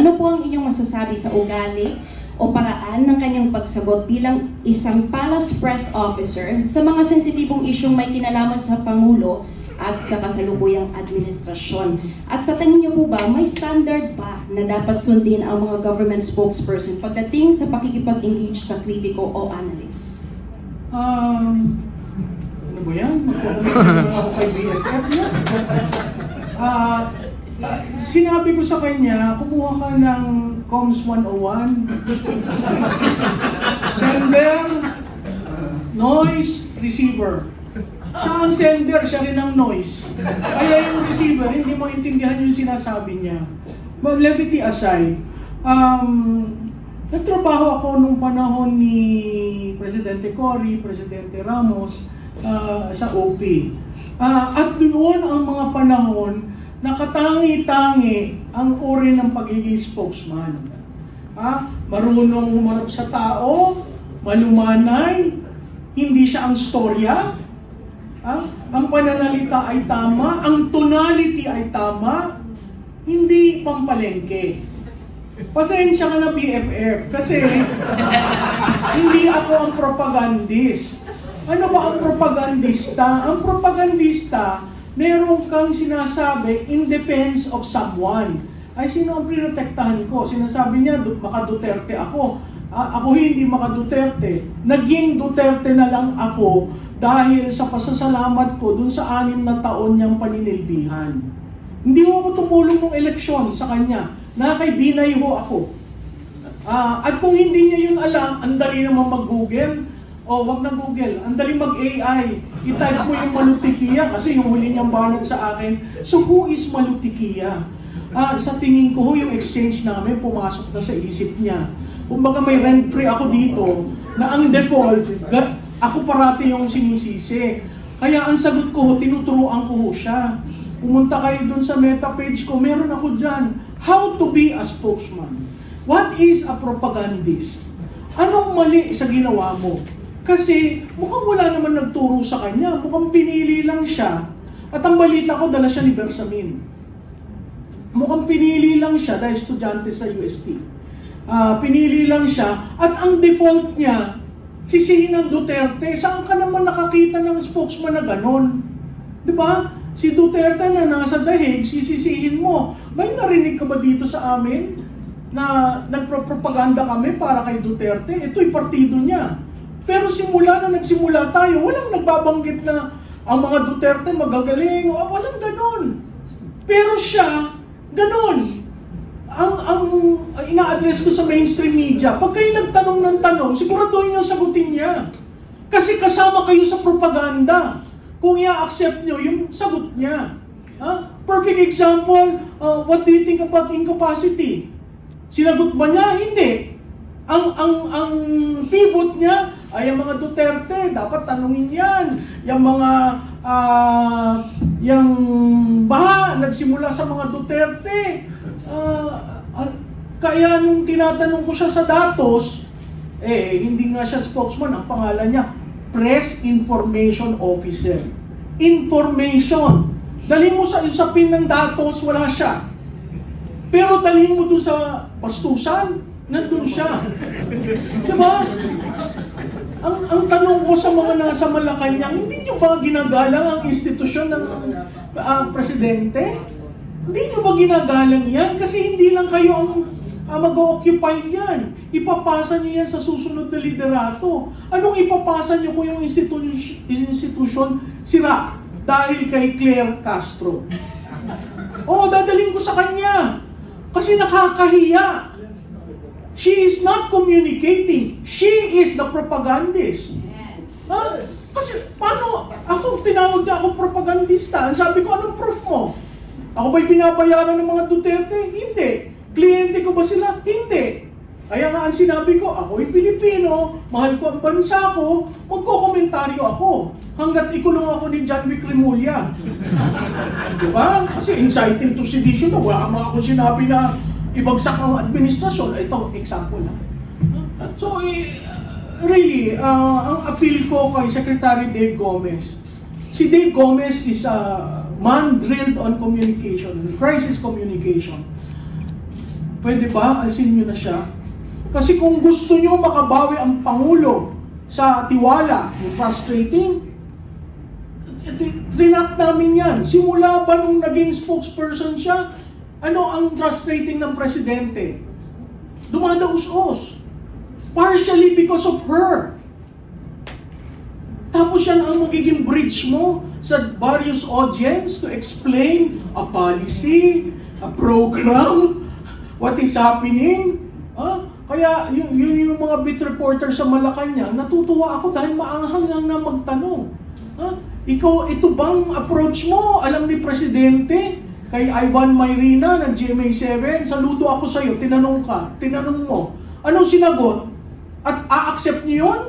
Ano po ang inyong masasabi sa ugali o paraan ng kanyang pagsagot bilang isang palace press officer sa mga sensitibong isyong may kinalaman sa Pangulo at sa kasalukuyang administrasyon? At sa tingin niyo po ba, may standard ba na dapat sundin ang mga government spokesperson pagdating sa pakikipag-engage sa kritiko o analyst? Ano ba yan? Magkukulit ako kay BFF yan. Sinabi ko sa kanya, kumuha ka ng Comms 101, sender, noise, receiver. Siya ang sender, siya rin ang noise. Kaya yung receiver, hindi maintindihan yung sinasabi niya. But levity aside, nagtrabaho ako nung panahon ni Presidente Cory, Presidente Ramos, sa OP. At doon ang mga panahon, nakatangi-tangi ang uri ng pagiging spokesman. Marunong humarap sa tao, malumanay, hindi siya ang storya, ang pananalita ay tama, ang tonality ay tama, hindi pampalengke. Pasensya ka na BFF, kasi hindi ako ang propagandist. Ano ba ang propagandista? Ang propagandista, meron kang sinasabi in defense of someone. Ay, sino ang prinotektahan ko? Sinasabi niya, maka-Duterte ako. Ako hindi maka-Duterte. Naging Duterte na lang ako dahil sa pasasalamat ko dun sa 6 na taon niyang paninilbihan. Hindi ako tumulong ng eleksyon sa kanya. Nakay-binay ho ako. At kung hindi niya yun alam, ang dali naman mag-Google. Wag na Google. Ang dali mag-AI. I-type mo yung Malutikia kasi yung huli niyang banat sa akin. So who is Malutikia? Sa tingin ko ho, yung exchange namin pumasok na sa isip niya. Kumbaga may rent-free ako dito na ang default, ako parati yung sinisisi. Kaya ang sagot ko, tinuturuan ko ho siya. Pumunta kayo dun sa meta page ko, meron ako dyan. How to be a spokesman. What is a propagandist? Anong mali sa ginawa mo? Kasi mukhang wala naman nagturo sa kanya. Mukhang pinili lang siya. At ang balita ko, dala siya ni Bersamin. Mukhang pinili lang siya dahil estudyante sa UST. Pinili lang siya. At ang default niya, sisihin ng Duterte. Saan ka naman nakakita ng spokesman na ganon? Di ba? Si Duterte na nasa dahig, sisisihin mo. May narinig ka ba dito sa amin na nagpropaganda kami para kay Duterte? Ito'y partido niya. Pero simula na nagsimula tayo, walang nagbabanggit na ang mga Duterte magagaling. Walang ganon. Pero siya, ganon. Ang ina-address ko sa mainstream media, pag kayo nagtanong ng tanong, siguraduhin niyo sagutin niya. Kasi kasama kayo sa propaganda. Kung i-accept niyo yung sagot niya. Perfect example, what do you think about incapacity? Sinagot ba niya? Hindi. Ang pivot niya ay ang mga Duterte, dapat tanungin yan. Yung mga, yung baha, nagsimula sa mga Duterte. Kaya nung tinatanong ko siya sa datos, hindi nga siya spokesman, ang pangalan niya, Press Information Officer. Information. Dalhin mo sa usapin ng datos, wala siya. Pero dalhin mo doon sa bastusan, nandun siya. Diba? Ang tanong ko sa mga nasa Malacanang, hindi nyo ba ginagalang ang institusyon ng presidente? Hindi nyo ba ginagalang yan? Kasi hindi lang kayo ang mag-occupy yan. Ipapasa nyo yan sa susunod na liderato. Anong ipapasa nyo kung yung institusyon sira dahil kay Claire Castro? Dadalhin ko sa kanya. Kasi nakakahiya. She is not communicating. She is the propagandist. Kasi paano? Ako, tinawag niya ako propagandista. Sabi ko, anong proof mo? Ako ba'y binabayaran ng mga Duterte? Hindi. Kliyente ko ba sila? Hindi. Kaya nga ang sinabi ko, ako'y Pilipino, mahal ko ang bansa ko, magkokomentaryo ako. Hanggat ikulong ako ni John Wick Remulla. Diba? Kasi inciting to sedition na, wala mga ako sinabi na ibagsak ang administrasyon. Ito, example lang. So, really, ang appeal ko kay Secretary Dave Gomez, si Dave Gomez is a man drilled on communication, crisis communication. Pwede ba alisin nyo na siya? Kasi kung gusto nyo makabawi ang Pangulo sa tiwala, yung frustrating, trinap namin yan. Simula ba nung naging spokesperson siya, ano ang frustrating ng presidente? Dumadaus-os. Partially because of her. Tapos yan ang magiging bridge mo sa various audience to explain a policy, a program, what is happening. Kaya yung mga beat reporter sa Malacanang, natutuwa ako dahil maanghang lang na magtanong. Ito bang approach mo? Alam ni Presidente, kay Ivan Mayrina ng GMA7, saludo ako sa iyo, tinanong mo, anong sinagot? At a-accept niyo yun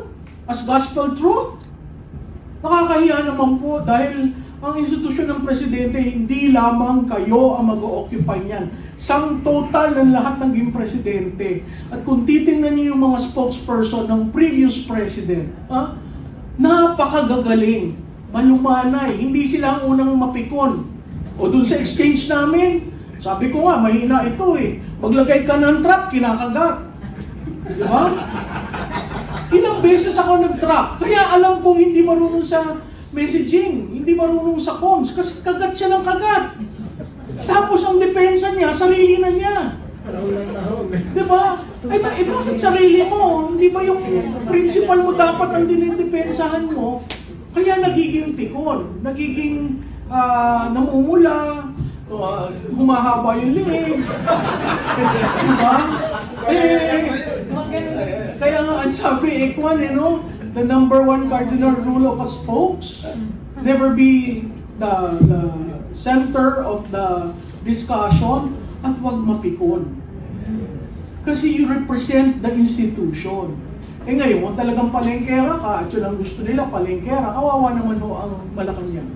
as gospel truth? Nakakahiya naman po dahil ang institusyon ng Presidente, hindi lamang kayo ang mag-o-occupy niyan. Sang total ng lahat ng naging Presidente. At kung titingnan niyo yung mga spokesperson ng previous President, napakagagaling, malumanay, hindi sila ang unang mapikon. O dun sa exchange namin, sabi ko nga, mahina ito eh. Maglagay ka ng trap, kinakagat. Di ba? Ilang beses ako nag-trap. Kaya alam kong hindi marunong sa messaging, hindi marunong sa comms, kasi kagat siya ng kagat. Tapos ang depensa niya, sarili na niya. Di ba? Bakit sarili mo? Hindi ba yung principal mo dapat ang dinidepensahan mo? Kaya nagiging tikon, nagiging namumula, humahaba yung liig. Diba? Kaya nga ang sabi, the number one cardinal rule of a spokes, never be the center of the discussion at wag mapikon. Kasi you represent the institution. Ngayon, talagang palengkera ka, at yun ang gusto nila, palengkera, kawawa naman ho ang Malacanang.